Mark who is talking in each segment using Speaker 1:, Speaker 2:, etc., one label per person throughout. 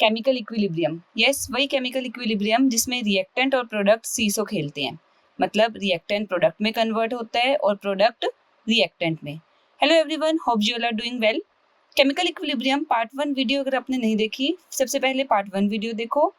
Speaker 1: Chemical equilibrium, yes वही chemical equilibrium जिसमें reactant और प्रोडक्ट सीसो खेलते हैं। मतलब रिएक्टेंट प्रोडक्ट में कन्वर्ट होता है और प्रोडक्ट रिएक्टेंट में। Hello everyone, hope you all are doing well. Chemical equilibrium part 1 video अगर आपने नहीं देखी, सबसे पहले पार्ट 1 वीडियो देखो।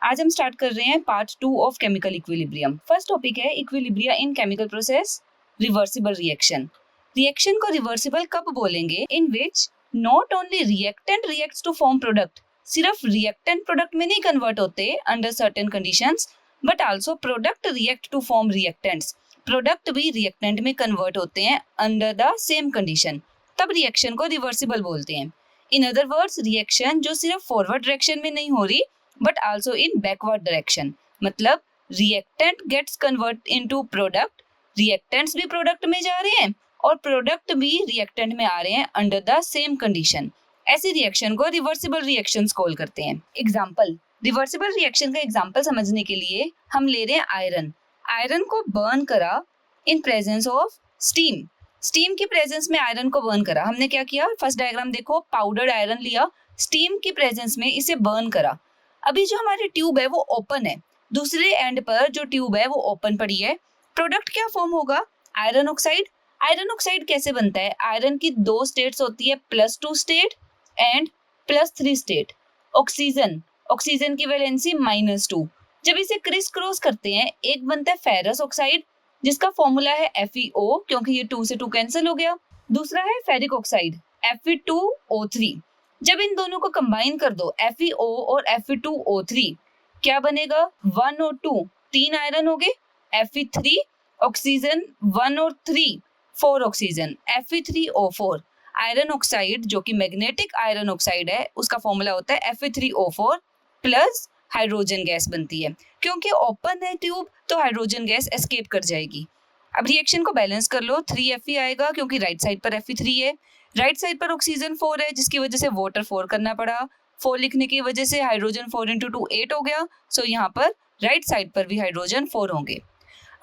Speaker 1: आज हम स्टार्ट कर रहे हैं part 2 of chemical equilibrium. First topic है equilibria in chemical process, reversible reaction. Reaction को रिवर्सिबल कब बोलेंगे? In which not only reactant reacts to form product, सिर्फ रिएक्टेंट प्रोडक्ट में नहीं कन्वर्ट होते under certain conditions, but also product react to form reactants, product भी reactant में convert होते हैं अंडर द सेम कंडीशन, तब रिएक्शन को रिवर्सिबल बोलते हैं। इन अदर वर्ड्स, रिएक्शन जो सिर्फ फॉरवर्ड डायरेक्शन में नहीं हो रही but also in backward direction, मतलब reactant gets convert into product, reactants भी प्रोडक्ट में जा रहे हैं और प्रोडक्ट भी रिएक्टेंट में आ रहे हैं अंडर द सेम कंडीशन। ऐसी रिएक्शन को रिवर्सिबल रिएक्शंस कॉल करते हैं। एग्जांपल, रिवर्सिबल रिएक्शन का एग्जांपल समझने के लिए हम ले रहे हैं आयरन। आयरन को बर्न करा in presence of steam, steam की प्रेजेंस में आयरन को बर्न करा। हमने क्या किया, फर्स्ट डायग्राम देखो, पाउडर्ड आयरन लिया, स्टीम की प्रेजेंस में इसे बर्न करा। अभी जो हमारी ट्यूब है वो ओपन है, दूसरे एंड पर जो ट्यूब है वो ओपन पड़ी है। प्रोडक्ट क्या फॉर्म होगा? Iron oxide. आयरन ऑक्साइड कैसे बनता है? आयरन की 2 स्टेट्स होती है, +2 state and +3 state. Oxygen, oxygen की वैलेंसी -2। जब इसे क्रिस क्रॉस करते हैं, एक बनता है फेरस ऑक्साइड जिसका फॉर्मूला है FeO, क्योंकि ये 2 से 2 कैंसिल हो गया। दूसरा है फेरिक ऑक्साइड Fe2O3। जब इन दोनों को कंबाइन कर दो, FeO और Fe2O3, क्या बनेगा? 1 और 2, 3 आयरन हो गए। Fe3 ऑक्सीजन, 1 और 3, 4 ऑक्सीजन, Fe3O4। आयरन ऑक्साइड जो कि मैग्नेटिक आयरन ऑक्साइड है, उसका फॉर्मूला होता है Fe3O4 प्लस हाइड्रोजन गैस बनती है। क्योंकि ओपन है ट्यूब तो हाइड्रोजन गैस एस्केप कर जाएगी। अब रिएक्शन को बैलेंस कर लो, 3Fe आएगा क्योंकि राइट साइड पर Fe3 है, राइट साइड पर ऑक्सीजन 4 है जिसकी वजह से वाटर 4 करना पड़ा। 4 लिखने की वजह से हाइड्रोजन 4 × 2 8 हो गया। सो यहाँ पर राइट साइड पर भी हाइड्रोजन 4 होंगे।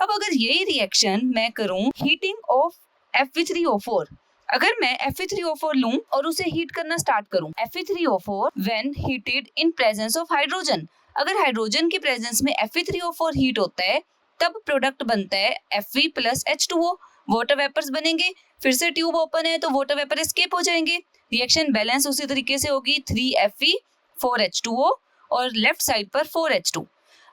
Speaker 1: अब अगर यही रिएक्शन मैं करूं हीटिंग ऑफ Fe3O4, अगर मैं Fe3O4 लूं और उसे हीट करना स्टार्ट करूं, Fe3O4 when heated in presence of hydrogen, अगर हाइड्रोजन की प्रेजेंस में Fe3O4 हीट होता है तब प्रोडक्ट बनता है Fe + H2O। वाटर वेपर्स बनेंगे, फिर से ट्यूब ओपन है तो वाटर वेपर एस्केप हो जाएंगे। रिएक्शन बैलेंस उसी तरीके से होगी, 3Fe 4H2O और लेफ्ट साइड पर 4H2।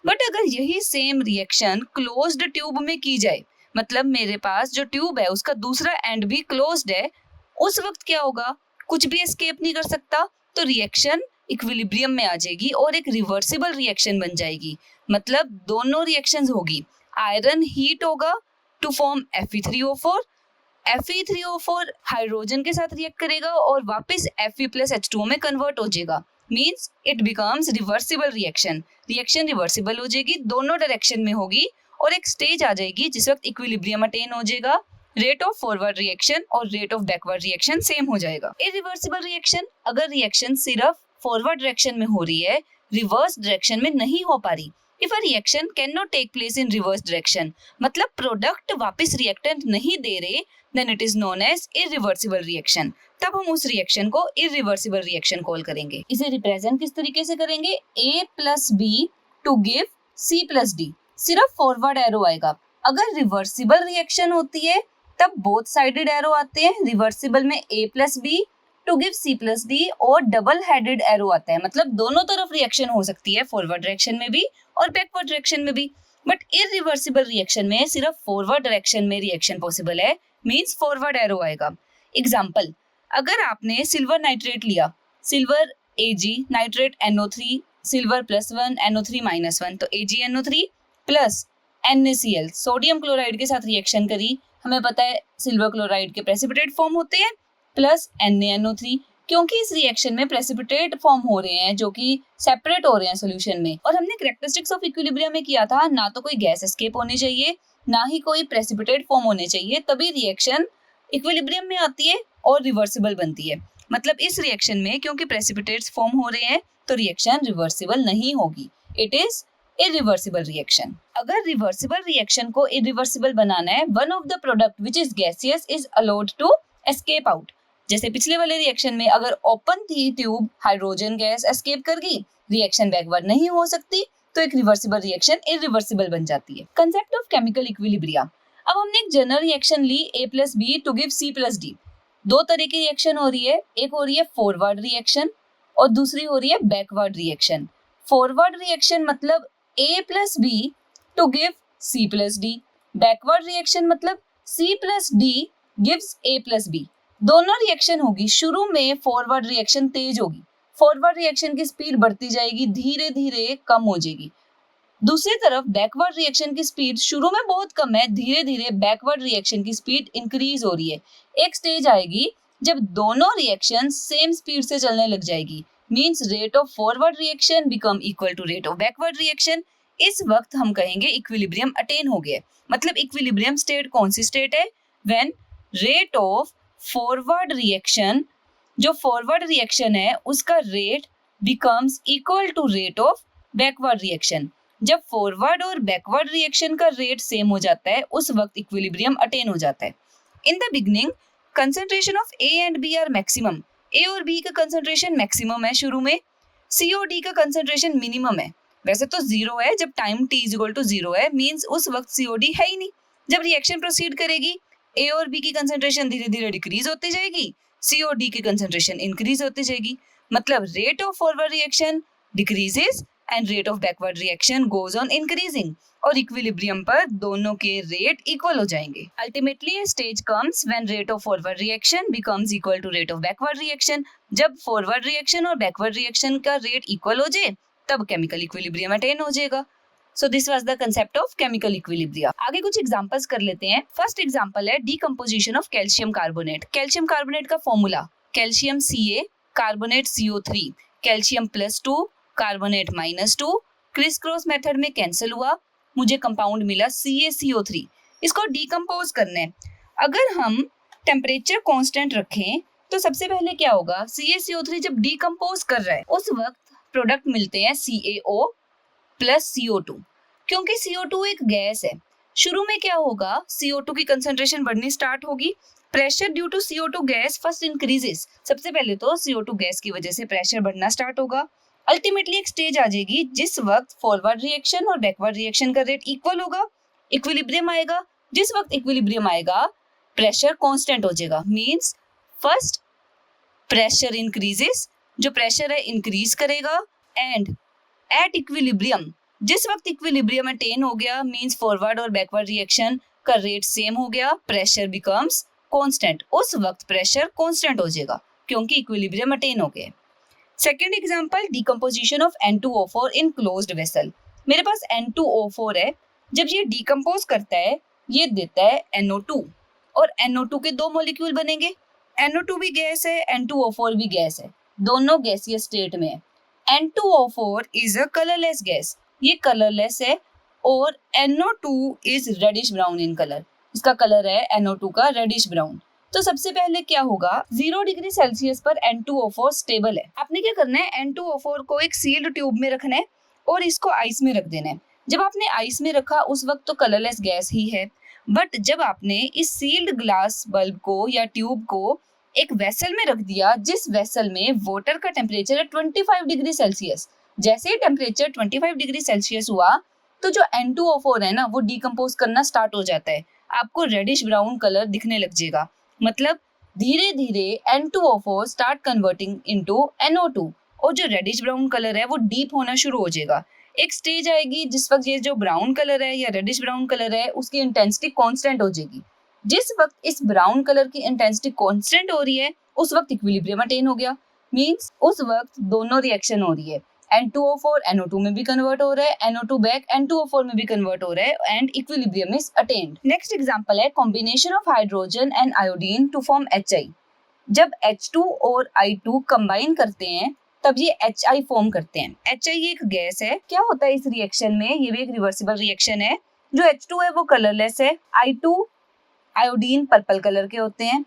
Speaker 1: बट अगर यही सेम रिएक्शन क्लोज्ड ट्यूब में की जाए, मतलब मेरे पास जो ट्यूब है उसका दूसरा एंड भी क्लोज्ड है, उस वक्त क्या होगा? कुछ भी एस्केप नहीं कर सकता, तो रिएक्शन इक्विलिब्रियम में आ जाएगी और एक रिवर्सिबल रिएक्शन बन जाएगी। मतलब दोनों रिएक्शंस होगी, आयरन हीट होगा to form Fe3O4, Fe3O4 hydrogen के साथ रिएक्ट करेगा और वापस Fe + H2O में कन्वर्ट हो जाएगा। Means it becomes reversible reaction. Reaction reversible हो जाएगी, दोनों डायरेक्शन में होगी और एक स्टेज आ जाएगी जिस वक्त इक्विलिब्रियम अटेन हो जाएगा, रेट ऑफ फॉरवर्ड रिएक्शन और rate of backward reaction same हो जाएगा। इरिवर्सिबल रिएक्शन, अगर रिएक्शन सिर्फ फॉरवर्ड डायरेक्शन में हो रही है, रिवर्स डायरेक्शन में नहीं हो पा रही। If a reaction can not take place in reverse direction, मतलब प्रोडक्ट वापस रिएक्टेंट नहीं दे रहे, then it is known as irreversible reaction. तब हम उस रिएक्शन को इरिवर्सिबल रिएक्शन कॉल करेंगे। इसे रिप्रेजेंट किस तरीके से करेंगे? A + B to give C + D, सिर्फ फॉरवर्ड एरो आएगा। अगर रिवर्सिबल रिएक्शन होती है तब बोथ साइडेड एरो आते हैं, रिवर्सिबल में A + B to give C + D और डबल हेडेड एरो आता है, मतलब दोनों तरफ रिएक्शन हो सकती है, फॉरवर्ड डायरेक्शन में भी और बैकवर्ड डायरेक्शन में भी। बट इरिवर्सिबल रिएक्शन में सिर्फ फॉरवर्ड डायरेक्शन में रिएक्शन पॉसिबल है, मींस फॉरवर्ड एरो आएगा। एग्जांपल, अगर आपने सिल्वर नाइट्रेट लिया, silver Ag, nitrate NO3, silver +1 NO3 -1, तो AgNO3 plus NaCl sodium chloride के साथ रिएक्शन करी। हमें पता है सिल्वर क्लोराइड के प्रेसिपिटेट फॉर्म होते हैं प्लस NaNO3, क्योंकि इस रिएक्शन में प्रेसिपिटेट फॉर्म हो रहे हैं जो कि सेपरेट हो रहे हैं सॉल्यूशन में। और हमने कैरेक्टरिस्टिक्स ऑफ इक्विलिब्रियम में किया था, ना तो कोई गैस एस्केप होनी चाहिए ना ही कोई प्रेसिपिटेट फॉर्म होने चाहिए, तभी रिएक्शन इक्विलिब्रियम में आती है और रिवर्सिबल बनती है। मतलब इस रिएक्शन में क्योंकि प्रेसिपिटेट्स फॉर्म हो रहे हैं तो रिएक्शन रिवर्सिबल नहीं होगी, इट इज इरिवर्सिबल रिएक्शन। अगर रिवर्सिबल रिएक्शन को इरिवर्सिबल बनाना है, one of the product which is gaseous is allowed to escape out, जैसे पिछले वाले रिएक्शन में अगर ओपन थी ट्यूब, हाइड्रोजन गैस एस्केप कर गई, रिएक्शन बैकवर्ड नहीं हो सकती, तो एक रिवर्सिबल रिएक्शन इरिवर्सिबल बन जाती है। Concept of chemical equilibrium. अब हमने एक जनरल रिएक्शन ली A+B टू गिव C+D। दो तरह की रिएक्शन हो रही है, एक हो रही है फॉरवर्ड रिएक्शन और दूसरी हो रही है बैकवर्ड रिएक्शन। फॉरवर्ड रिएक्शन मतलब A+B to give C+D, backward reaction मतलब C+D गिव्स A+B। दोनों रिएक्शन होगी, शुरू में फॉरवर्ड रिएक्शन तेज होगी, फॉरवर्ड रिएक्शन की स्पीड बढ़ती जाएगी, धीरे धीरे कम हो जाएगी। दूसरी तरफ बैकवर्ड रिएक्शन की स्पीड शुरू में बहुत कम है, धीरे धीरे बैकवर्ड रिएक्शन की स्पीड इंक्रीज हो रही है। एक स्टेज आएगी जब दोनों रिएक्शन सेम स्पीड से चलने लग जाएगी, means rate of forward reaction become equal to rate of backward reaction. इस वक्त हम कहेंगे इक्विलिब्रियम अटेन हो गया। मतलब इक्विलिब्रियम स्टेट कौन सी स्टेट है? When rate of forward reaction, जो फॉरवर्ड रिएक्शन है उसका rate becomes equal to rate of backward reaction. जब फॉरवर्ड और बैकवर्ड रिएक्शन का रेट सेम हो जाता है उस वक्त इक्विलिब्रियम अटेन हो जाता है। In the beginning concentration of A and B are maximum. A और B का कंसंट्रेशन मैक्सिमम है शुरू में, C और D का कंसंट्रेशन मिनिमम है। वैसे तो जीरो है, जब time t is equal to zero है, मींस उस वक्त C और D है ही नहीं। जब रिएक्शन प्रोसीड करेगी A और B की कंसंट्रेशन धीरे धीरे डिक्रीज होती जाएगी, C और D की कंसंट्रेशन इंक्रीज होती जाएगी। मतलब rate of forward reaction decreases and rate of backward reaction goes on increasing, और इक्विलिब्रियम पर दोनों के रेट इक्वल हो जाएंगे। Ultimately a stage comes when rate of forward reaction becomes equal to rate of backward reaction. जब forward reaction और backward reaction का rate equal हो जाए तब केमिकल इक्विलिब्रियम अटेन हो जाएगा। So this was the concept of chemical equilibrium. आगे कुछ एग्जांपल्स कर लेते हैं। फर्स्ट एग्जांपल है decomposition of calcium carbonate. Calcium carbonate का formula calcium Ca, carbonate CO3, calcium +2, carbonate -2, criss cross method में कैंसिल हुआ, मुझे कंपाउंड मिला CaCO3। इसको डीकंपोज करना है। अगर हम टेम्परेचर कांस्टेंट रखें तो सबसे पहले क्या होगा, CaCO3 जब डीकंपोज कर रहा है उस वक्त प्रोडक्ट मिलते हैं CaO प्लस CO2। क्योंकि CO2 एक गैस है, शुरू में क्या होगा, CO2 की कंसंट्रेशन बढ़नी स्टार्ट होगी। Pressure due to CO2 gas first increases. सबसे पहले तो CO2 गैस की वजह से प्रेशर बढ़ना स्टार्ट होगा। अल्टीमेटली एक स्टेज आ जाएगी जिस वक्त फॉरवर्ड रिएक्शन और बैकवर्ड रिएक्शन का रेट इक्वल होगा, इक्विलिब्रियम आएगा। जिस वक्त इक्विलिब्रियम आएगा प्रेशर कांस्टेंट हो जाएगा, मींस फर्स्ट प्रेशर इंक्रीजेस, जो प्रेशर है इंक्रीज करेगा, एंड एट इक्विलिब्रियम, जिस वक्त इक्विलिब्रियम अटेन हो गया मींस फॉरवर्ड और बैकवर्ड रिएक्शन का रेट सेम हो गया, प्रेशर बिकम्स कांस्टेंट। उस वक्त प्रेशर कांस्टेंट हो जाएगा क्योंकि इक्विलिब्रियम अटेन हो गया। Second example decomposition of N2O4 in closed vessel. मेरे पास N2O4 है, जब ये डीकंपोज करता है ये देता है NO2, और NO2 के दो मॉलिक्यूल बनेंगे। NO2 भी गैस है, N2O4 भी गैस है, दोनों गैसीय स्टेट में है। N2O4 is a colourless gas, ये कलरलेस है, और NO2 is reddish brown in colour, इसका कलर है NO2 का रेडिश ब्राउन। तो सबसे पहले क्या होगा, 0 डिग्री सेल्सियस पर N2O4 स्टेबल है। आपने क्या करना है, N2O4 को एक सील्ड ट्यूब में रखना है और इसको आइस में रख देना है। जब आपने आइस में रखा उस वक्त तो कलरलेस गैस ही है, बट जब आपने इस सील्ड ग्लास बल्ब को या ट्यूब को एक वेसल में रख दिया जिस वेसल में वाटर का टेम्परेचर है 25 डिग्री सेल्सियस, जैसे ही टेम्परेचर 25 डिग्री सेल्सियस हुआ तो जो N2O4 है ना वो डीकंपोज करना स्टार्ट हो जाता है, आपको रेडिश ब्राउन कलर दिखने लग जाएगा। मतलब धीरे धीरे N2O4 start converting into NO2, और जो रेडिश ब्राउन कलर है वो डीप होना शुरू हो जाएगा। एक स्टेज आएगी जिस वक्त ये जो ब्राउन कलर है या रेडिश ब्राउन कलर है उसकी इंटेंसिटी कांस्टेंट हो जाएगी। जिस वक्त इस ब्राउन कलर की इंटेंसिटी कांस्टेंट हो रही है उस वक्त इक्विलिब्रियम अटेन हो गया, मींस उस वक्त दोनों रिएक्शन हो रही है, N2O4 NO2 में भी कन्वर्ट हो रहा है, NO2 बैक N2O4 में भी कन्वर्ट हो रहा है, and equilibrium is attained. Next example है combination of hydrogen and iodine to form HI। जब H2 और I2 कंबाइन करते हैं तब ये HI फॉर्म करते हैं। HI एक गैस है। क्या होता है इस रिएक्शन में, ये भी एक रिवर्सिबल रिएक्शन है। जो H2 है वो कलरलेस है, I2 आयोडीन पर्पल कलर के होते हैं,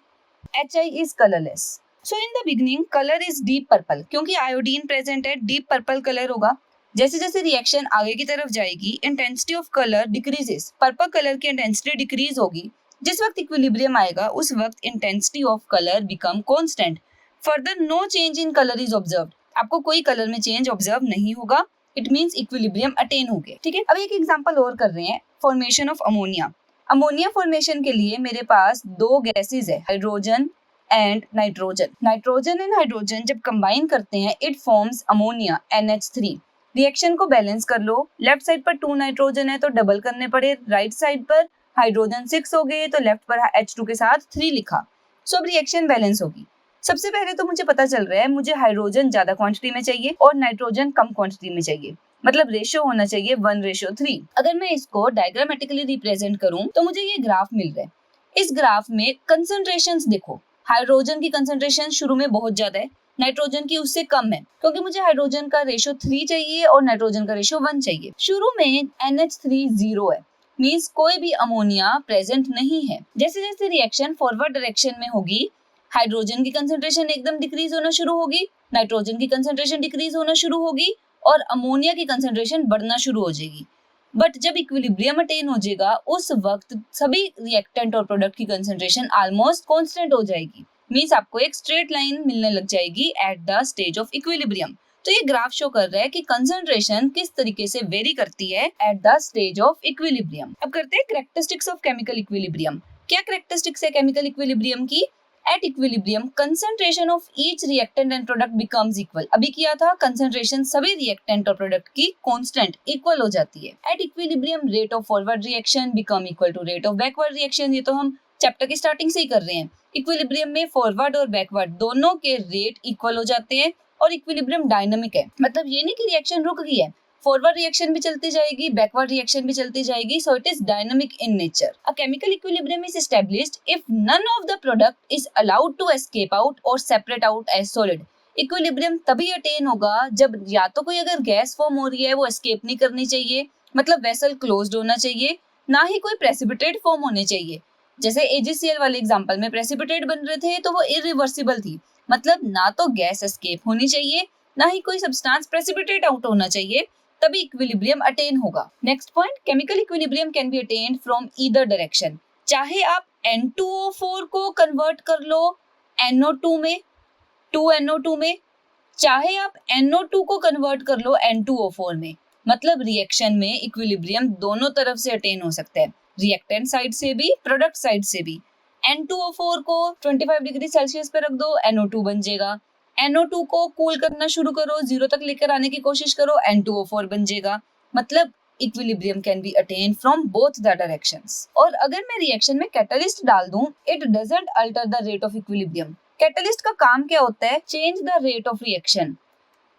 Speaker 1: HI is colourless. So in the beginning colour is deep purple, क्योंकि आयोडीन प्रेजेंट है डीप पर्पल कलर होगा। जैसे जैसे रिएक्शन आगे की तरफ जाएगी intensity of colour decreases, purple colour की इंटेंसिटी डिक्रीज होगी, जिस वक्त इक्विलिब्रियम आएगा उस वक्त intensity of colour become constant, further no change in colour is observed, आपको कोई कलर में चेंज ऑब्जर्व नहीं होगा, इट मींस इक्विलिब्रियम अटेन हो गया। ठीक है, अब एक एग्जांपल और कर रहे हैं, formation of ammonia. Ammonia formation के लिए मेरे पास दो गैसेज है, hydrogen and nitrogen. Nitrogen and hydrogen जब कंबाइन करते हैं it forms ammonia NH3। Reaction को बैलेंस कर लो, लेफ्ट साइड पर 2 नाइट्रोजन है तो डबल करने पड़े, राइट साइड पर हाइड्रोजन 6 हो गए तो लेफ्ट पर H2 के साथ 3 लिखा। सो अब रिएक्शन बैलेंस होगी। सबसे पहले तो मुझे पता चल रहा है मुझे हाइड्रोजन ज्यादा क्वांटिटी में चाहिए और नाइट्रोजन कम क्वांटिटी में चाहिए, मतलब रेशियो होना चाहिए 1:3। अगर मैं इसको डायग्रामेटिकली रिप्रेजेंट करूं तो मुझे ये ग्राफ मिल रहा है। इस ग्राफ में कंसंट्रेशंस देखो, हाइड्रोजन की कंसंट्रेशन शुरू में बहुत ज्यादा है, नाइट्रोजन की उससे कम है, क्योंकि मुझे हाइड्रोजन का रेशियो 3 चाहिए और नाइट्रोजन का रेशियो 1 चाहिए। शुरू में NH3 0 है, मींस कोई भी अमोनिया प्रेजेंट नहीं है। जैसे जैसे रिएक्शन फॉरवर्ड डायरेक्शन में होगी, हाइड्रोजन की कंसंट्रेशन एकदम डिक्रीज होना शुरू होगी, नाइट्रोजन की कंसंट्रेशन डिक्रीज होना शुरू होगी और अमोनिया की कंसंट्रेशन बढ़ना शुरू हो जाएगी। बट जब इक्विलिब्रियम अटेन हो जाएगा उस वक्त सभी रिएक्टेंट और प्रोडक्ट की कंसंट्रेशन ऑलमोस्ट कांस्टेंट हो जाएगी, मींस आपको एक स्ट्रेट लाइन मिलने लग जाएगी at the stage of equilibrium. तो ये ग्राफ शो कर रहा है कि कंसंट्रेशन किस तरीके से वेरी करती है at the stage of equilibrium. अब करते हैं कैरेक्टरिस्टिक्स ऑफ केमिकल इक्विलिब्रियम। क्या कैरेक्टरिस्टिक्स है केमिकल इक्विलिब्रियम की? At equilibrium, concentration of each reactant and product becomes equal. अभी किया था, concentration सभी reactant और product की constant equal हो जाती है। At equilibrium, rate of forward reaction become equal to rate of backward reaction। ये तो हम चैप्टर की स्टार्टिंग से ही कर रहे हैं। इक्विलिब्रियम में फॉरवर्ड और बैकवर्ड दोनों के रेट इक्वल हो जाते हैं और इक्विलिब्रियम डायनामिक है, मतलब ये नहीं कि रिएक्शन रुक गई है, फॉरवर्ड रिएक्शन भी चलती जाएगी, बैकवर्ड रिएक्शन भी चलती जाएगी, so it is dynamic in nature. A chemical equilibrium is established if none of the product is allowed to escape out और separate out as solid. Equilibrium तभी अटेन होगा जब या तो कोई अगर गैस फॉर्म हो रही है वो एस्केप नहीं करनी चाहिए, मतलब वेसल क्लोज्ड होना चाहिए, ना ही कोई प्रेसिपिटेट फॉर्म होने चाहिए। जैसे AgCl वाले एग्जांपल में प्रेसिपिटेट बन रहे थे तो वो इरिवर्सिबल थी, मतलब ना तो गैस एस्केप होनी चाहिए ना ही कोई सब्सटेंस प्रेसिपिटेट आउट होना चाहिए, तभी इक्विलिब्रियम अटेन होगा। Next point, chemical equilibrium can be attend from either direction. चाहे आप N2O4 को कन्वर्ट कर लो NO2 में, 2NO2 में, चाहे आप NO2 को कन्वर्ट कर लो N2O4 में, मतलब रिएक्शन में इक्विलिब्रियम दोनों तरफ से अटेन हो सकता है, रिएक्टेंट साइड से भी प्रोडक्ट साइड से भी। N2O4 को 25 डिग्री सेल्सियस पे रख दो, NO2 बन जाएगा। NO2 को कूल करना शुरू करो, 0 तक लेकर आने की कोशिश करो, N2O4 बन जाएगा, मतलब equilibrium can be attend from both the directions. और अगर मैं रिएक्शन में कैटलिस्ट डाल दूं, it doesn't alter the rate of equilibrium. Catalyst का काम क्या होता है? Change the rate of reaction,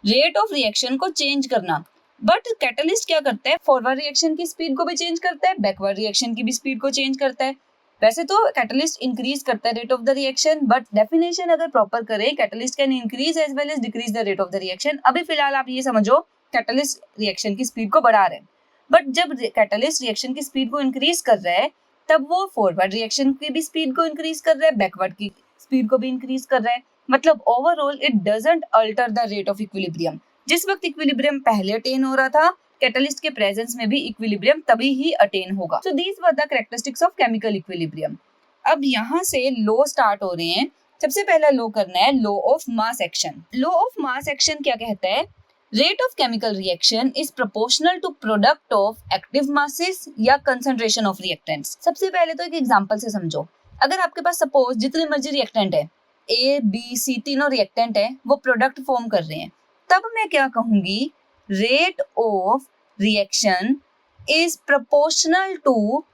Speaker 1: rate of reaction को चेंज करना। बट कैटलिस्ट क्या करता है? फॉरवर्ड रिएक्शन की स्पीड को भी चेंज करता है, बैकवर्ड रिएक्शन की भी स्पीड को चेंज करता है। वैसे तो कैटलिस्ट इंक्रीज करता है rate of the reaction, but definition अगर प्रॉपर करें, catalyst can increase as well as decrease the rate of the reaction. अभी फिलहाल आप ये समझो कैटलिस्ट रिएक्शन की स्पीड को बढ़ा रहे हैं, बट जब कैटलिस्ट रिएक्शन की स्पीड को इंक्रीज कर रहा है तब वो फॉरवर्ड रिएक्शन की भी स्पीड को इंक्रीज कर रहा है, बैकवर्ड की स्पीड को भी इंक्रीज कर रहा है, मतलब overall it doesn't alter the rate of equilibrium. जिस वक्त इक्विलिब्रियम पहले अटेन हो रहा था, कैटलिस्ट के प्रेजेंस में भी इक्विलिब्रियम तभी ही अटेन होगा। So these were the characteristics of chemical equilibrium. अब यहाँ से लो स्टार्ट हो रहे हैं। सबसे पहला लो करना है law of mass action. Law of mass action क्या कहता है? Rate of chemical reaction is proportional to product of active masses या कंसंट्रेशन ऑफ रिएक्टेंट्स। सबसे पहले तो एक एग्जांपल से समझो, अगर आपके पास सपोज जितने मर्जी रिएक्टेंट है, A, B, C तीनों रिएक्टेंट है, वो प्रोडक्ट फॉर्म कर रहे हैं, तब मैं क्या कहूंगी? Rate of reaction is proportional to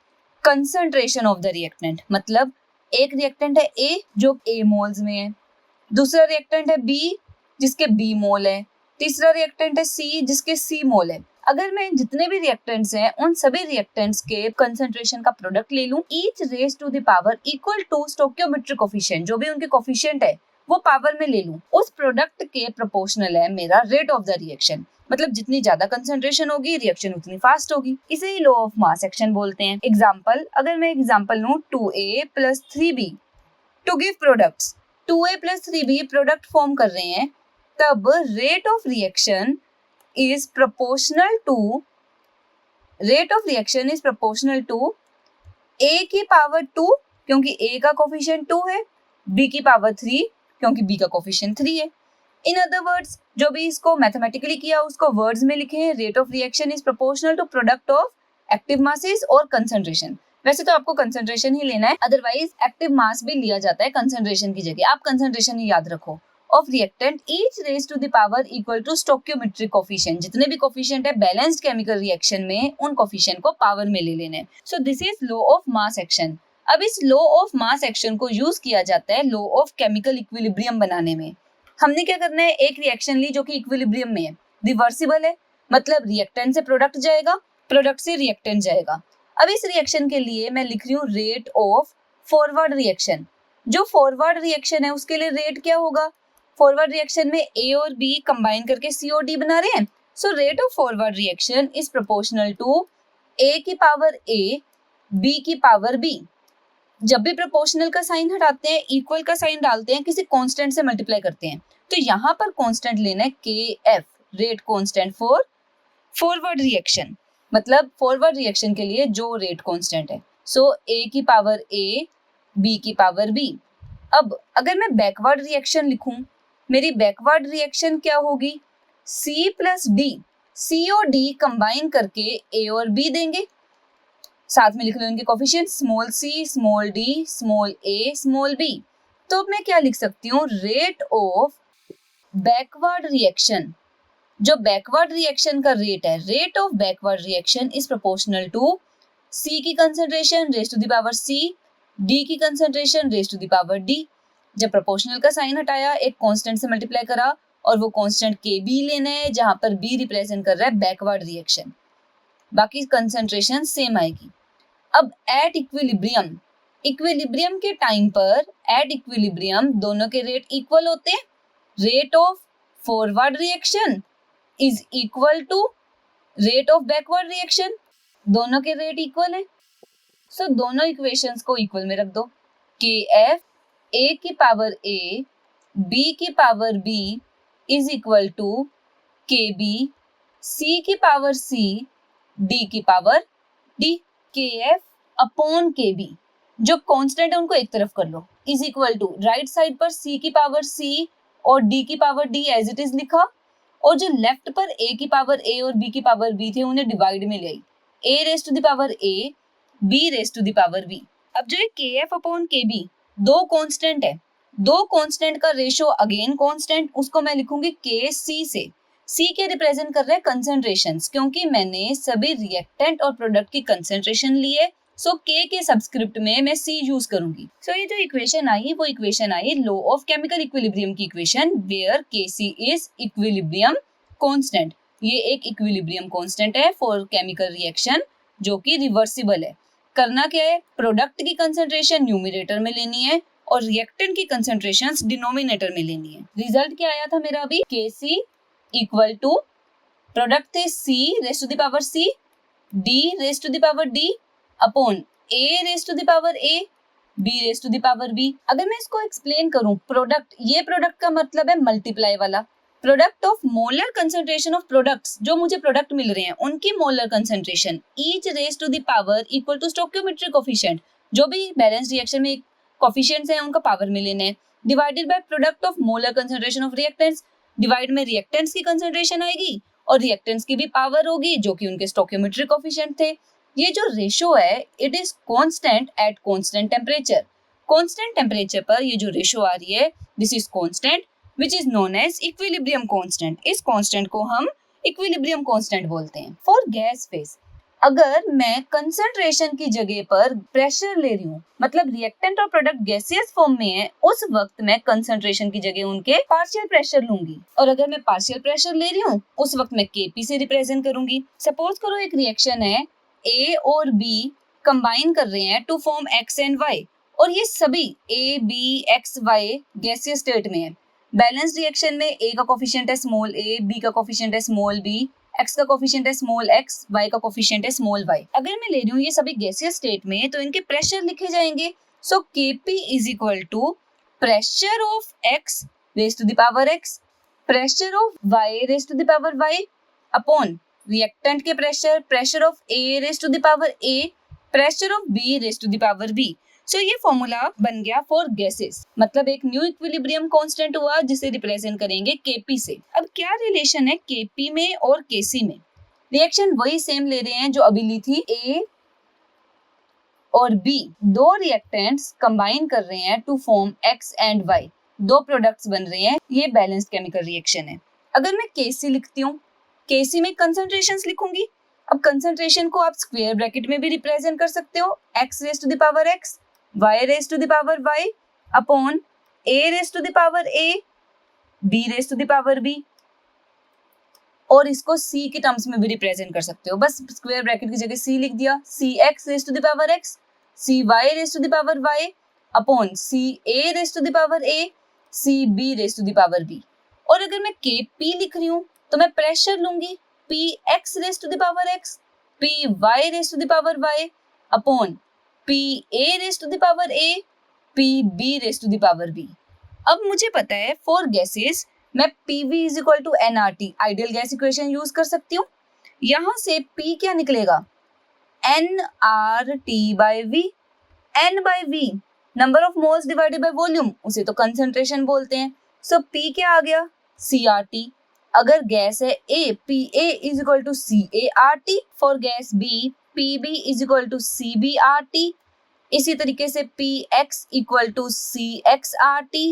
Speaker 1: concentration of the reactant. मतलब एक रिएक्टेंट है A जो A मोल्स में है, दूसरा रिएक्टेंट है B जिसके B मोल है, तीसरा रिएक्टेंट है C जिसके C मोल है। अगर मैं जितने भी रिएक्टेंट्स हैं उन सभी रिएक्टेंट्स के कंसंट्रेशन का प्रोडक्ट ले लूं, each raise to the power equal to stoichiometric coefficient, जो भी उनके कोफिशिएंट है वो पावर में ले लूं, उस प्रोडक्ट के प्रोपोर्शनल है मेरा रेट ऑफ द रिएक्शन। मतलब जितनी ज्यादा कंसंट्रेशन होगी रिएक्शन उतनी फास्ट होगी। इसे ही लॉ ऑफ मास एक्शन बोलते हैं। एग्जांपल, अगर मैं एग्जांपल लूं 2A + 3B to give products, 2A + 3B product form कर रहे हैं, तब rate of reaction is proportional to a की पावर 2 क्योंकि a का कोफिशिएंट 2 है, b की पावर 3 क्योंकि b का कोफिशिएंट 3 है। इन अदर वर्ड्स, जो भी इसको मैथमेटिकली किया उसको वर्ड्स में लिखे हैं। Rate of reaction is proportional to product of active masses और कंसंट्रेशन। वैसे तो आपको कंसंट्रेशन ही लेना है, अदरवाइज एक्टिव मास भी लिया जाता है कंसंट्रेशन की जगह। आप कंसंट्रेशन ही याद रखो। Of reactant each raise to the power equal to stoichiometric coefficient. जितने भी कोफिशिएंट है बैलेंस्ड केमिकल रिएक्शन में, उन कोफिशिएंट को पावर में ले लेना है। सो this is law of mass action. अब इस लॉ ऑफ मास एक्शन को यूज किया जाता है लॉ ऑफ केमिकल इक्विलिब्रियम बनाने में। हमने क्या करना है, एक रिएक्शन ली जो कि इक्विलिब्रियम में है, रिवर्सिबल है, मतलब रिएक्टेंट से प्रोडक्ट जाएगा, प्रोडक्ट से रिएक्टेंट जाएगा। अब इस रिएक्शन के लिए मैं लिख रही हूँ रेट ऑफ फॉरवर्ड रिएक्शन। जो फॉरवर्ड रिएक्शन है उसके लिए रेट क्या होगा, फॉरवर्ड रिएक्शन में ए और बी कंबाइन करके सी और डी बना रहे हैं। So rate of forward reaction is proportional to A की पावर ए, बी की पावर बी। जब भी प्रोपोर्शनल का साइन हटाते हैं, इक्वल का साइन डालते हैं, किसी कांस्टेंट से मल्टीप्लाई करते हैं, तो यहाँ पर कांस्टेंट लेना है KF, rate constant for forward reaction, मतलब फॉरवर्ड रिएक्शन के लिए जो रेट कांस्टेंट है। सो A की पावर A, B की पावर B। अब अगर मैं बैकवर्ड रिएक्शन लिखूं, मेरी बैकवर्ड रिएक्शन क्या होगी, C प्लस D, C और D कंबाइन करके A और B देंगे। साथ में लिख लो इनके coefficient, small c, small d, small a, small b। तो अब मैं क्या लिख सकती हूँ, रेट ऑफ बैकवर्ड रिएक्शन। जो बैकवर्ड रिएक्शन का रेट है, rate of backward reaction is proportional to c की concentration raise to the power c, d की concentration raise to the power d। जब प्रोपोर्शनल का साइन हटाया, एक कांस्टेंट से मल्टीप्लाई करा, और वो कांस्टेंट kb लेना है, जहां पर b रिप्रेजेंट कर रहा है बैकवर्ड रिएक्शन। बाकी कंसंट्रेशन सेम आएगी। अब एट इक्विलिब्रियम, इक्विलिब्रियम के टाइम पर एट इक्विलिब्रियम दोनों के रेट इक्वल होते हैं। Rate of forward reaction is equal to rate of backward reaction, दोनों के रेट इक्वल है। सो दोनों इक्वेशंस को इक्वल में रख दो। KF A की पावर A, B की power B is equal to KB C की पावर C, D की power D। KF upon KB, जो कांस्टेंट है उनको एक तरफ कर लो, is equal to right side पर C की पावर C और D की power D as it is लिखा, और जो लेफ्ट पर A की पावर A और B की पावर B थे उन्हें डिवाइड में ले आई, A raise to the power A, B raise to the power B। अब जो है KF अपॉन KB, दो कांस्टेंट है, दो कांस्टेंट का रेशो अगेन कांस्टेंट, उसको मैं लिखूंगी KC से। C के रिप्रेजेंट कर रहे हैं कंसंट्रेशंस, क्योंकि मैंने सभी रिएक्टेंट और प्रोडक्ट की कंसंट्रेशन ली है, सो K के सबस्क्रिप्ट में मैं C यूज करूंगी। सो ये जो इक्वेशन आई, वो इक्वेशन आई लॉ ऑफ केमिकल इक्विलिब्रियम की equation, where Kc is equilibrium constant. ये एक इक्विलिब्रियम कांस्टेंट है फॉर केमिकल रिएक्शन जो कि रिवर्सिबल है। करना क्या है, प्रोडक्ट की कंसंट्रेशन न्यूमरेटर में लेनी है और रिएक्टेंट की कंसंट्रेशंस डिनोमिनेटर में लेनी है। रिजल्ट क्या आया था मेरा अभी, Kc इक्वल टू प्रोडक्ट थे C raise to the power C, D raise to the power D upon A raise to the power A, B raise to the power B। अगर मैं इसको एक्सप्लेन करूं, प्रोडक्ट, ये product का मतलब है multiply वाला, product of molar concentration of products, जो मुझे प्रोडक्ट मिल रहे हैं उनकी molar concentration, each raise to the power equal to stoichiometric coefficient, जो भी बैलेंस्ड रिएक्शन में कोफिशिएंट्स हैं उनका पावर में लेना है, divided by product of molar concentration of reactants. Divide में रिएक्टेंट्स की कंसंट्रेशन आएगी और रिएक्टेंट्स की भी पावर होगी जो कि उनके स्टोइकियोमेट्रिक कोफिशिएंट थे। ये जो रेशो है, it is constant at constant temperature. Constant temperature पर ये जो रेशो आ रही है, this is constant which is known as equilibrium constant. इस कांस्टेंट को हम इक्विलिब्रियम कांस्टेंट बोलते हैं। फॉर गैस फेज, अगर मैं कंसंट्रेशन की जगह पर प्रेशर ले रही हूँ, मतलब रिएक्टेंट और प्रोडक्ट गैसियस फॉर्म में है, उस वक्त मैं कंसंट्रेशन की जगह उनके पार्शियल प्रेशर लूंगी, और अगर मैं पार्शियल प्रेशर ले रही हूँ उस वक्त मैं Kp से रिप्रेजेंट करूंगी। सपोज करो एक रिएक्शन है, A और B कंबाइन कर रहे हैं to form X and Y, और ये सभी A, B, X, Y gaseous state में है। बैलेंस रिएक्शन में A का कोफिशिएंट है स्मॉल a, B का कोफिशिएंट है स्मॉल b, X का कोफिशिएंट है स्मॉल x, Y का कोफिशिएंट है स्मॉल y। अगर मैं ले रही हूँ ये सभी गैसियस स्टेट में, तो इनके प्रेशर लिखे जाएंगे। So Kp is equal to pressure of X raise to the power X, pressure of Y raise to the power Y upon reactant के pressure, pressure of A raise to the power A pressure of B raise to the power B। So ये formula बन गया for gases, मतलब एक new equilibrium constant हुआ जिसे represent करेंगे Kp से। अब क्या रिलेशन है Kp में और Kc में? रिएक्शन वही सेम ले रहे हैं जो अभी ली थी, A और B दो रिएक्टेंट्स कंबाइन कर रहे हैं to form X and Y, दो प्रोडक्ट्स बन रहे हैं, ये बैलेंस्ड केमिकल रिएक्शन है। अगर मैं Kc लिखती हूँ, Kc में कंसंट्रेशंस लिखूंगी। अब कंसंट्रेशन को आप स्क्वायर ब्रैकेट में भी रिप्रेजेंट कर सकते हो, X raise to the power X, Y raise to the power Y upon A raise to the power A, B raise to the power B, और इसको C के टर्म्स में भी रिप्रेजेंट कर सकते हो। बस स्क्वायर ब्रैकेट की जगह C लिख दिया, CX raise to the power X, CY raise to the power Y upon CA raise to the power A, CB raise to the power B। और अगर मैं Kp लिख रही हूँ तो मैं प्रेशर लूंगी Px raise to the power X, Py raise to the power Y upon Pa raise to the power A, Pb raise to the power B। अब मुझे पता है फॉर गैसेस मैं PV is equal to nRT ideal gas equation use कर सकती हूँ। यहाँ से P क्या निकलेगा, nRT by V। N by V number of moles divided by volume, उसे तो कंसंट्रेशन बोलते हैं। सो P क्या आ गया, CRT। अगर गैस है A, PA is equal to CART। For gas B, PB is equal to CBRT। इसी तरीके से PX equal to CXRT,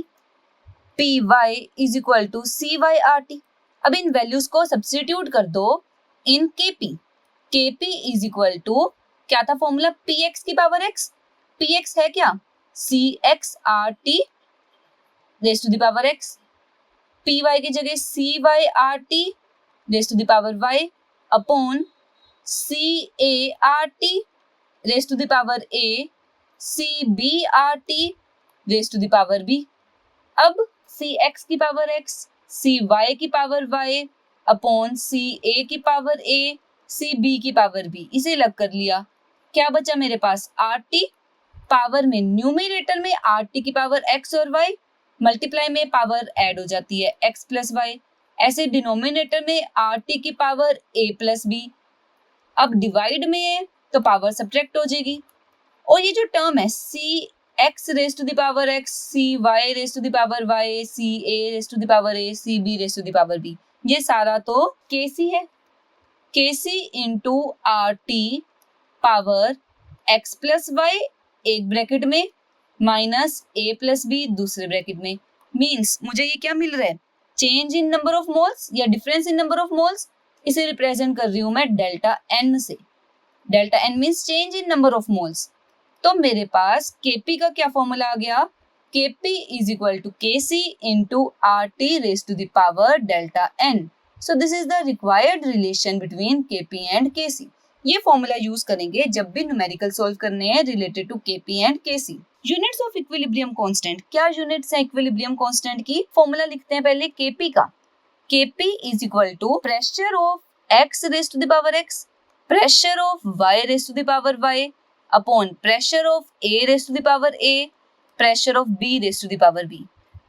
Speaker 1: Py is equal to CYRT। अब इन वैल्यूज को सब्स्टिट्यूट कर दो in Kp। Kp is equal to क्या था फॉर्मूला, Px की पावर x। Px है क्या, CXRT raise to the power x, Py की जगह CYRT raise to the power y upon CART raise to the power a, CBRT raise to the power b। अब Cx की power x, Cy की power y upon Ca की power a, Cb की power b, इसे अलग कर लिया। क्या बचा मेरे पास, RT। पावर में न्यूमरेटर में RT की पावर x और y, मल्टीप्लाई में पावर ऐड हो जाती है x प्लस y। ऐसे डिनोमिनेटर में RT की पावर a प्लस b। अब डिवाइड में है तो पावर सब्ट्रैक्ट हो जाएगी। और ये जो टर्म है Cx raise to the power x, Cy raise to the power y, Ca raise to the power a, Cb raise to the power b, ये सारा तो Kc है। Kc into RT power x plus y एक bracket में minus a plus b दूसरे bracket में। Means मुझे ये क्या मिल रहा है, change in number of moles या difference in number of moles. इसे रिप्रेजेंट कर रही हूं मैं डेल्टा n से। Delta n means change in number of moles. तो मेरे पास Kp का क्या फॉर्मूला आ गया, Kp is equal to Kc into RT raise to the power delta n। So this is the required relation between Kp and Kc। ये formula use करेंगे जब भी न्यूमेरिकल सॉल्व करने हैं related to Kp and Kc। Units of equilibrium constant, क्या units है equilibrium constant की? Formula लिखते हैं पहले Kp का। Kp is equal to pressure of x raise to the power x, pressure of y raise to the power y upon pressure of a raise to the power a, pressure of b raise to the power b।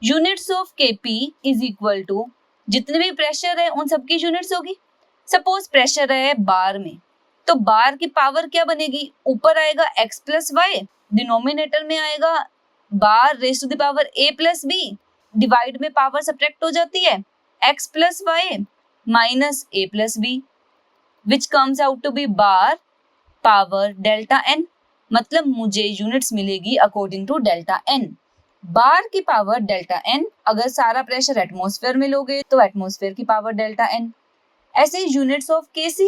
Speaker 1: Units of Kp is equal to जितने भी pressure है उन सबकी units होगी। Suppose pressure है बार में, तो बार की पावर क्या बनेगी, ऊपर आएगा x प्लस वाई, डिनोमिनेटर में आएगा bar raise to the power a plus b, divide में पावर सब्ट्रैक्ट हो जाती है x plus Y minus a plus b, which comes out to be bar power delta n। मतलब मुझे units मिलेगी according to delta n। Bar की power delta n, अगर सारा प्रेशर एटमॉस्फेयर में लोगे तो एटमॉस्फेयर की पावर डेल्टा n। ऐसे यूनिट्स ऑफ Kc,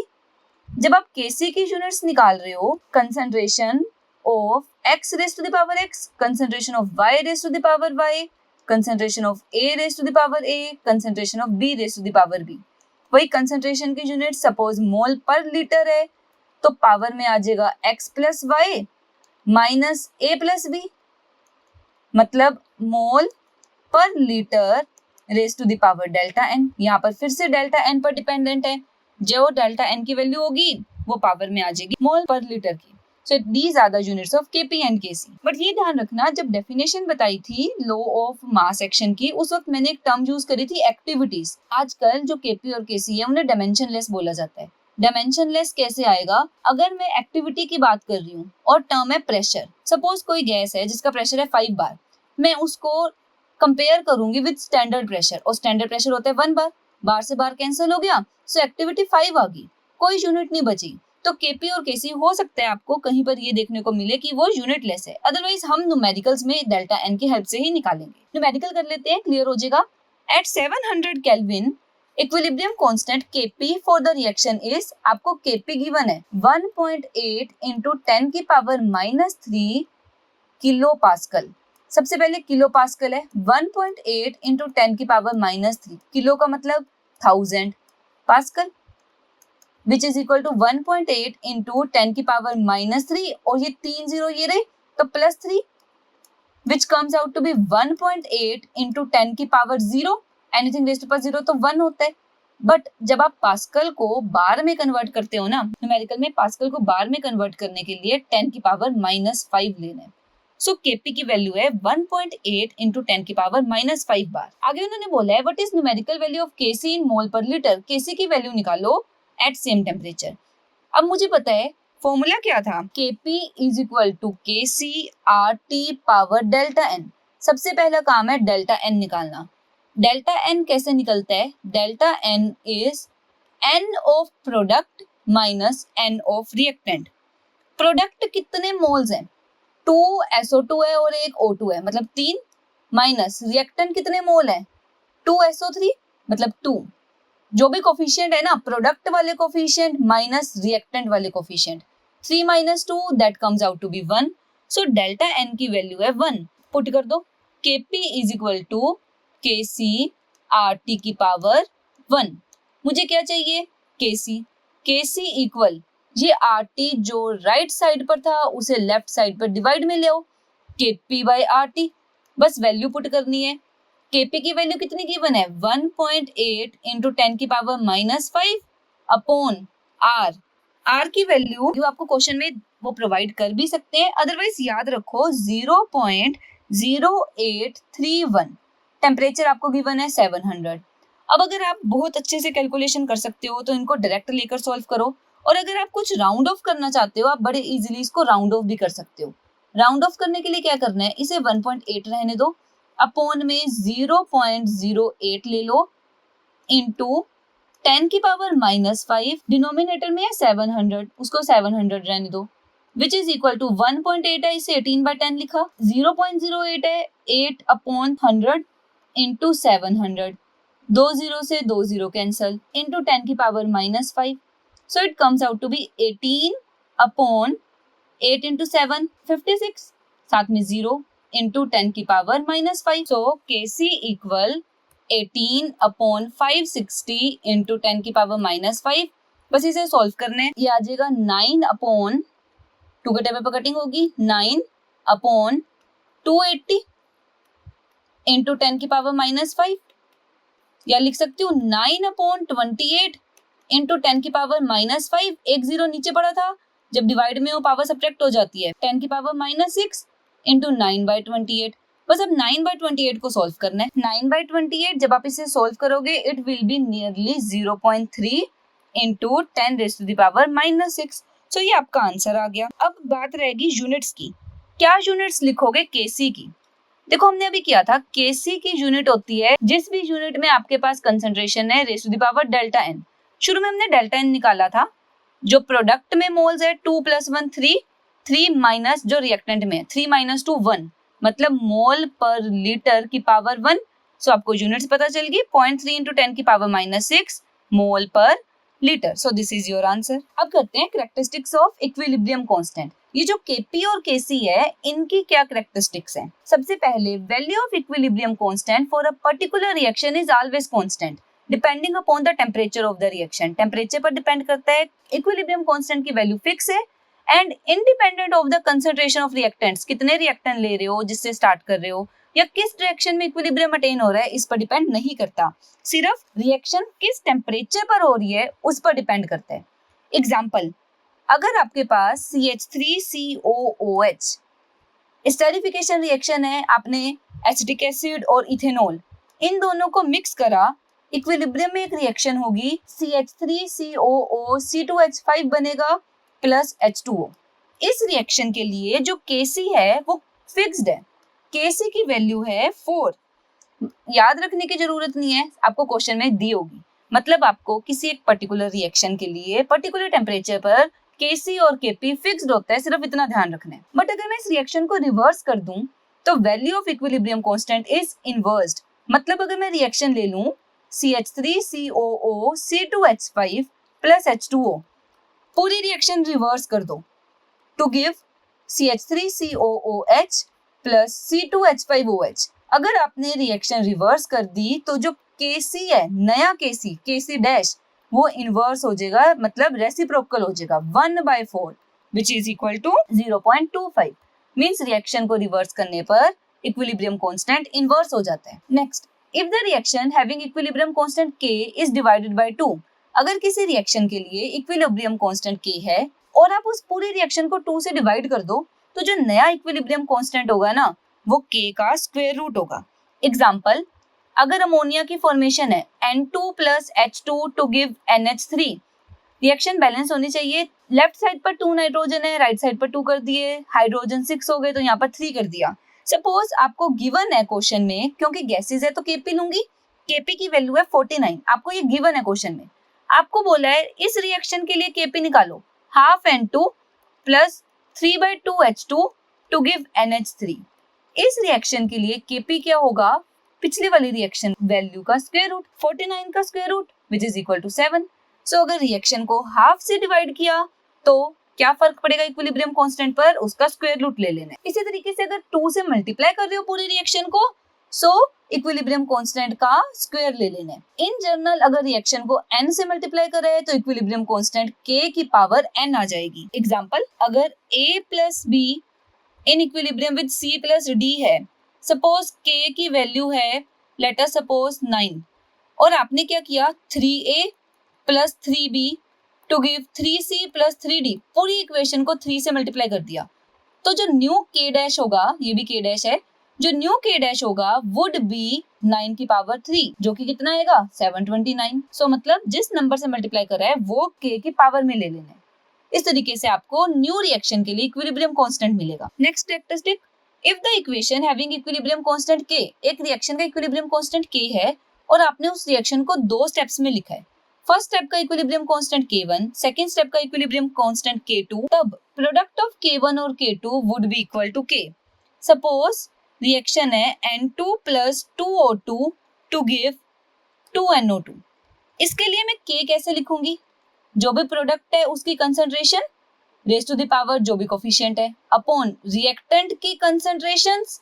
Speaker 1: जब आप Kc की यूनिट्स निकाल रहे हो, concentration of x raise to the power x, concentration of y raise to the power y, concentration of a raise to the power a, concentration of b raise to the power b। वही concentration की unit suppose mole per litre है तो power में आ जाएगा x plus Y minus a plus b, मतलब mole per litre raise to the power delta n। यहाँ पर फिर से डेल्टा n पर डिपेंडेंट है, जो डेल्टा n की वैल्यू होगी वो पावर में आ जाएगी मोल पर लीटर की। So these are the units of Kp and Kc। But ये ध्यान रखना, जब डेफिनेशन बताई थी लॉ ऑफ मास एक्शन की, उस वक्त मैंने एक टर्म यूज करी थी एक्टिविटीज। आजकल जो Kp और Kc है उन्हें डायमेंशनलेस बोला जाता है। डायमेंशनलेस कैसे आएगा? अगर मैं एक्टिविटी की बात कर रही हूँ और टर्म है प्रेशर, सपोज कोई गैस है जिसका प्रेशर है 5 बार, मैं उसको कंपेयर करूंगी विद स्टैंडर्ड प्रेशर, और स्टैंडर्ड प्रेशर होता है 1 बार, बार से बार कैंसिल हो गया, सो एक्टिविटी 5 आ गई, कोई यूनिट नहीं बची। तो केपी और केसी हो सकता है आपको कहीं पर ये देखने को मिले कि वो यूनिट लेस है, अदरवाइज हम न्यूमेरिकल्स में डेल्टा एन की हेल्प से ही निकालेंगे। न्यूमेरिकल कर लेते हैं, क्लियर हो जाएगा। At 700 kelvin equilibrium constant Kp for the reaction is, आपको Kp गिवन है 1.8 into 10 की पावर -3 किलो पास्कल। सबसे पहले किलो पास्कल है, 1.8 into 10 की पावर -3, किलो का मतलब 1000 pascal, which is equal to 1.8 into 10 की पावर -3, और ये 3 जीरो ये रहे तो +3, which comes out to be 1.8 into 10 की power 0, anything raised to power 0 तो 1 होता है। बट जब आप पास्कल को बार में कन्वर्ट करते हो ना, न्यूमेरिकल में पास्कल को बार में कन्वर्ट करने के लिए 10 की पावर -5 लेना है। सो केपी की वैल्यू है 1.8 into 10 की पावर -5 बार। आगे उन्होंने बोला है what is numerical value of K C in mole per litre, केसी की वैल्यू निकालो एट सेम टेम्परेचर। अब मुझे पता है फॉर्मूला क्या था, Kp is equal to Kc RT power delta n. सबसे पहला काम है डेल्टा एन निकालना। डेल्टा एन कैसे निकलता है? Delta n is n of product minus n of reactant. Product कितने मोल्स हैं? 2 SO2 है और 1 O2 है, मतलब 3, माइनस रिएक्टेंट कितने मोल है? 2 SO3 मतलब 2। जो भी कोफिशिएंट है ना, प्रोडक्ट वाले कोफिशिएंट माइनस रिएक्टेंट वाले coefficient, 3 - 2 that comes out to be 1। So delta N की वैल्यू है 1। पुट कर दो, Kp is equal to Kc RT की पावर 1। मुझे क्या चाहिए? Kc। Kc इक्वल, ये RT जो राइट साइड पर था उसे लेफ्ट साइड पर डिवाइड में ले आओ, Kp बाय RT, बस वैल्यू पुट करनी है। Kp की वैल्यू कितनी गिवन है? 1.8 into 10 की पावर -5 अपॉन R। R की वैल्यू आपको क्वेश्चन में वो प्रोवाइड कर भी सकते हैं, अदरवाइज याद रखो 0.0831। टेम्परेचर आपको गिवन है 700। अब अगर आप बहुत अच्छे से कैलकुलेशन कर सकते हो तो इनको डायरेक्ट लेकर सॉल्व करो, और अगर आप कुछ राउंड ऑफ करना चाहते हो आप बड़े इजीली इसको राउंड ऑफ भी कर सकते हो। राउंड ऑफ करने के लिए क्या करना है, इसे 1.8 रहने दो, अपॉन में 0.08 ले लो, इंटू 10 की पावर -5, डिनोमिनेटर में है 700, उसको 700 रहने दो, विच इज इक्वल टू 1.8 है, इसे 18/10 लिखा, 0.08 है 8 अपॉन 100 इंटू 700, 2 0 से 2 0 कैंसल, इंटू 10 की power -5, so it comes out to be 18 upon 8 into 7 56, साथ में 0 इंटू 10 की power -5। So Kc equal 18 upon 560 into 10 की पावर -5। बस इसे सॉल्व करना है, ये आ जाएगा 9 अपॉन 2 के टेबल पर कटिंग होगी, 9 अपॉन 280 इंटू 10 की पावर -5, या लिख सकती हूँ 9 अपॉन 28 इंटू 10 की पावर -5। एक जीरो नीचे पड़ा था, जब डिवाइड में वो पावर सब्ट्रैक्ट हो जाती है, 10 की पावर -6 इंटू 9/28। बस अब 9/28 को सॉल्व करना है। 9/28 जब आप इसे सॉल्व करोगे it will be nearly 0.3 into 10 raise to the power -6। So ये आपका आंसर आ गया। अब बात रहेगी यूनिट्स की, क्या यूनिट्स लिखोगे केसी की? देखो हमने अभी किया था, केसी की यूनिट होती है जिस भी यूनिट में आपके पास कंसंट्रेशन है raise to the power delta N. शुरू में हमने डेल्टा एन निकाला था, जो प्रोडक्ट में मोल्स है 2 + 1 3, 3 माइनस जो रिएक्टेंट में है 3 - 2 1, मतलब मोल पर लीटर की पावर 1। सो आपको यूनिट्स पता चल गई, 0.3 इंटू 10 की power -6 mole per litre. So this is your answer. अब करते हैं कैरेक्टरिस्टिक्स ऑफ इक्विलिब्रियम कांस्टेंट। ये जो Kp और Kc है इनकी क्या कैरेक्टरिस्टिक्स हैं? सबसे पहले value of equilibrium constant for a particular reaction is always constant depending upon the temperature of the reaction. Temperature पर डिपेंड करता है, इक्विलिब्रियम कांस्टेंट की वैल्यू फिक्स है, and independent of the concentration of reactants, कितने reactant ले रहे हो, जिससे स्टार्ट कर रहे हो, या किस डायरेक्शन में इक्विलिब्रियम अटेन हो रहा है, इस पर डिपेंड नहीं करता। सिर्फ रिएक्शन किस टेम्परेचर पर हो रही है उस पर डिपेंड करता है। एग्जाम्पल, अगर आपके पास CH3COOH स्टेरिफिकेशन रिएक्शन है, आपने एसिटिक एसिड और इथेनॉल इन दोनों को मिक्स करा, इक्विलिब्रियम में एक रिएक्शन होगी, CH3COO C2H5 बनेगा प्लस H2O। इस रिएक्शन के लिए जो Kc है वो फिक्स्ड है, Kc की वैल्यू है 4। याद रखने की जरूरत नहीं है, आपको क्वेश्चन में दी होगी। मतलब आपको किसी एक पर्टिकुलर रिएक्शन के लिए पर्टिकुलर टेम्परेचर पर Kc और Kp फिक्स्ड होता है, सिर्फ इतना ध्यान रखना है। बट अगर मैं इस रिएक्शन को रिवर्स कर दूं तो value of equilibrium constant is inversed. मतलब अगर मैं रिएक्शन ले लूं CH3COO C2H5 प्लस H2O, पूरी रिएक्शन रिवर्स कर दो to give CH3COOH plus C2H5OH। अगर आपने रिएक्शन रिवर्स कर दी तो जो Kc है, नया Kc डैश, वो इनवर्स हो जाएगा, मतलब रेसिप्रोकल हो जाएगा 1/4 which is equal to 0.25। Means reaction को रिवर्स करने पर इक्विलिब्रियम कांस्टेंट इनवर्स हो जाता है। Next, if the reaction having equilibrium constant K is divided by 2, अगर किसी रिएक्शन के लिए इक्विलिब्रियम कांस्टेंट K है और आप उस पूरी रिएक्शन को 2 से डिवाइड कर दो तो जो नया इक्विलिब्रियम कांस्टेंट होगा ना, वो K का स्क्वायर रूट होगा। एग्जांपल, अगर अमोनिया की फॉर्मेशन है N2 plus H2 to give NH3, reaction balance होनी चाहिए। लेफ्ट साइड पर 2 नाइट्रोजन है, राइट साइड पर 2 कर दिए, हाइड्रोजन 6 हो गए तो यहाँ पर 3 कर दिया। सपोज आपको गिवन है क्वेश्चन में, क्योंकि गैसेज है तो Kp लूंगी, Kp की वैल्यू है 49, आपको ये गिवन है क्वेश्चन में। आपको बोला है इस रिएक्शन के लिए Kp निकालो, half N2 plus 3/2 H2 to give NH3। इस रिएक्शन के लिए Kp क्या होगा, पिछली वाली रिएक्शन वैल्यू का स्क्वायर रूट, 49 का square root which is equal to 7। So अगर रिएक्शन को हाफ से डिवाइड किया तो क्या फर्क पड़ेगा इक्विलिब्रियम कांस्टेंट पर, उसका स्क्वायर रूट ले लेना है। इसी तरीके से अगर 2 से मल्टीप्लाई कर रहे हो पूरी रिएक्शन को, सो इक्विलिब्रियम कांस्टेंट का स्क्वायर ले लेना है। इन जनरल अगर रिएक्शन को n से मल्टीप्लाई कर रहे हैं तो इक्विलिब्रियम कांस्टेंट k की पावर n आ जाएगी। एग्जांपल, अगर a plus b in equilibrium with c plus d है, सपोज k की वैल्यू है लेट अस सपोज 9 और आपने क्या किया 3a plus 3b to give 3c plus 3d, पूरी इक्वेशन को 3 से मल्टीप्लाई कर दिया, तो जो न्यू k डैश होगा, ये भी k डैश है, जो न्यू k डैश होगा वुड बी 9 की पावर 3, जो कि कितना आएगा 729। सो मतलब जिस नंबर से मल्टीप्लाई कर रहा है वो k की पावर में ले लेना है। इस तरीके से आपको न्यू रिएक्शन के लिए इक्विलिब्रियम कांस्टेंट मिलेगा। Next characteristic, if the equation having equilibrium constant k, एक रिएक्शन का इक्विलिब्रियम कांस्टेंट k है और आपने उस रिएक्शन को 2 स्टेप्स में लिखा है। फर्स्ट स्टेप का equilibrium constant K1, second step का इक्विलिब्रियम कांस्टेंट K2, तब प्रोडक्ट ऑफ K1 और K2 would be equal to K। Suppose reaction है N2 plus 2O2 to give 2NO2। इसके लिए मैं K कैसे लिखूंगी, जो भी प्रोडक्ट है उसकी concentration raise to the power जो भी कोफिशिएंट है अपॉन रिएक्टेंट की कंसंट्रेशंस,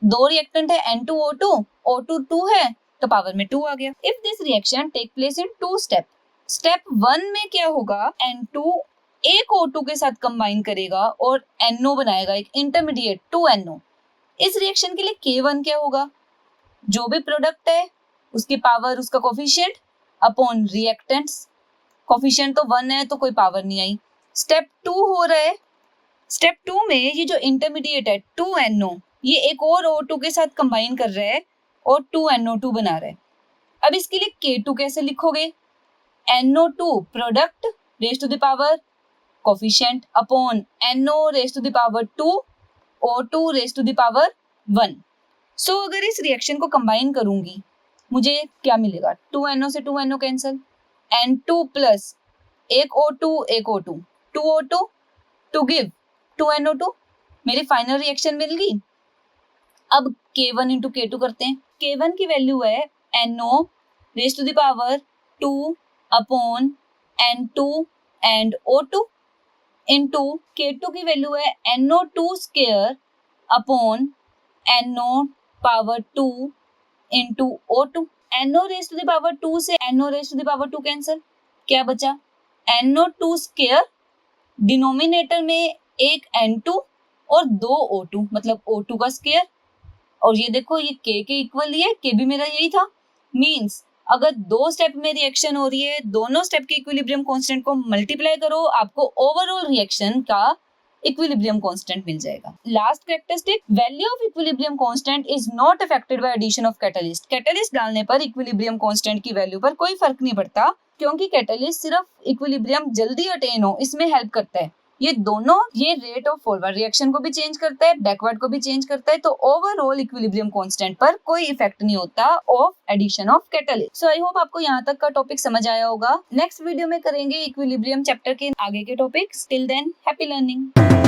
Speaker 1: 2 रिएक्टेंट है N2O2, O2 2 है तो पावर में 2 आ गया। If this reaction take place in 2 step, step 1 में क्या होगा, N2 एक O2 के साथ कंबाइन करेगा और NO बनाएगा, एक इंटरमीडिएट 2NO। इस रिएक्शन के लिए K1 क्या होगा, जो भी प्रोडक्ट है उसकी पावर उसका कोफिशिएंट अपॉन रिएक्टेंट्स, कोफिशिएंट तो 1 है तो कोई पावर नहीं आई। स्टेप 2 हो रहा है, स्टेप 2 में ये जो इंटरमीडिएट है 2NO, ये एक और O2 के साथ कंबाइन कर रहा है और 2NO2 बना रहा है। अब इसके लिए K2 कैसे लिखोगे, NO2 product raise to the power coefficient upon NO raise to the power 2, O2 raise to the power 1। So अगर इस रिएक्शन को कंबाइन करूंगी मुझे क्या मिलेगा, 2NO से 2NO कैंसिल, N2 प्लस एक O2 एक O2, 2O2 to give 2NO2, मेरी फाइनल रिएक्शन मिल गई। अब K1 इंटू K2 करते हैं। K1 की वैल्यू है NO raise to the power 2 upon N2 and O2 into K2 की वैल्यू है NO2 square upon NO power 2 into O2। NO raise to the power 2 से NO raise to the power 2 cancel, क्या बचा NO2 square, denominator में एक N2 और 2 O2 मतलब O2 का स्क्वायर, और ये देखो ये K के इक्वल ही है, K भी मेरा यही था। मींस अगर 2 स्टेप में रिएक्शन हो रही है, दोनों स्टेप के इक्विलिब्रियम कांस्टेंट को मल्टीप्लाई करो, आपको ओवरऑल रिएक्शन का इक्विलिब्रियम कांस्टेंट मिल जाएगा। Last characteristic, value of equilibrium constant is not affected by addition of catalyst. Catalyst डालने पर इक्विलिब्रियम कांस्टेंट की वैल्यू पर कोई फर्क नहीं पड़ता, क्योंकि कैटलिस्ट सिर्फ इक्विलिब्रियम जल्दी अटेन हो इसमें हेल्प करता है। ये दोनों, ये रेट ऑफ फॉरवर्ड रिएक्शन को भी चेंज करता है, बैकवर्ड को भी चेंज करता है, तो ओवरऑल इक्विलिब्रियम कांस्टेंट पर कोई इफेक्ट नहीं होता of addition of catalyst. So I hope आपको यहाँ तक का टॉपिक समझ आया होगा। नेक्स्ट वीडियो में करेंगे इक्विलिब्रियम चैप्टर के आगे के topics. Till than happy learning.